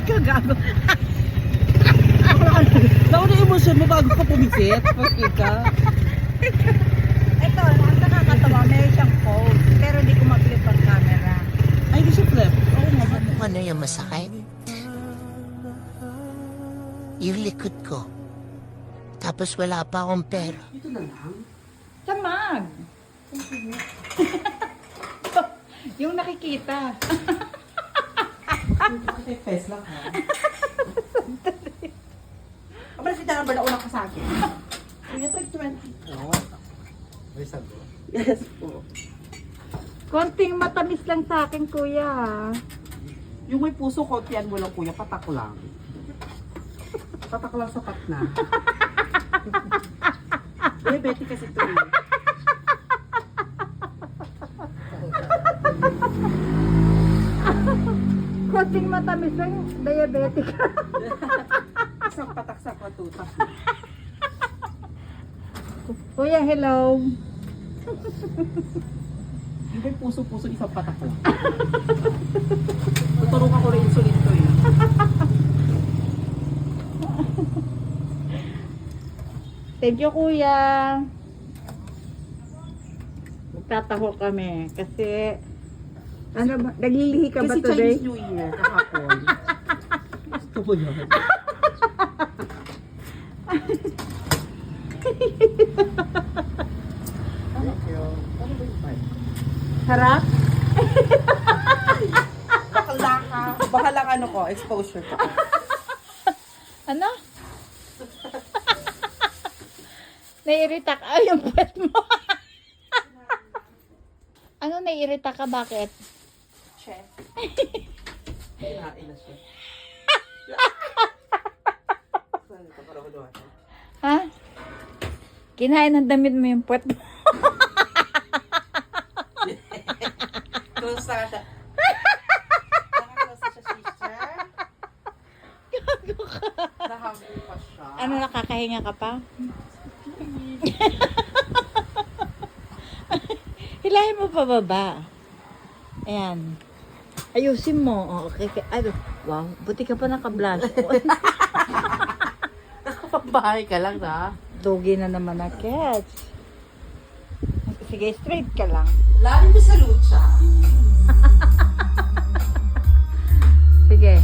ka, gago. Nauna yung emosyon mo bago ka pumisit. Pagkita. Ito, ang nakakatawa, may siyang phone. Pero hindi ko mag-flip ang camera. Ay, hindi siya flip. Oo nga ba? Ano yung masakit? Yung likod ko. Tapos wala pa akong pera. Ito na lang. Samag! Yung nakikita. Kasi face lang ha. Kapag si Dana ba na una ka sa akin? Kuya, tag 20. Oo. May sago. Yes po. Konting matamis lang sa akin, kuya. Yung may puso, kontian mo lang kuya, patak lang. Patak lang sapat na. Diabetic kasi ito eh. Konting matamis lang, diabetic. Isang patak sa patutak. Kuya, hello. Yung may puso-puso, isang patak lang. Tuturukan ko rin insulin to eh. Thank you, kuya. Magtataho kami kasi ano ba? Naglilihi ka ba Kasi today? Chinese New Year, kahapon. Gusto mo yun? Thank you. Ano ba yung time? Harap? Baka lang ano ko, exposure ko. Ano? Naiirita ka? Ay, yung puwet mo. Ano naiirita ka? Bakit? Chef. Kinain na siya. Saan ito para maluwa? Ha? Kinain ng damit mo yung puwet mo. Close na siya. Naka-close na siya, sister. Nahangin pa siya. Ano, nakakahinga ka pa? Hilahin mo pa baba. Ayan. Ayusin mo. Oh, okay. Ay, wow, buti ka pa naka-blush. Nakapagbahay ka lang na. Dogi na naman na catch. Sige, straight ka lang. Lalim mo sa lucha. Sige.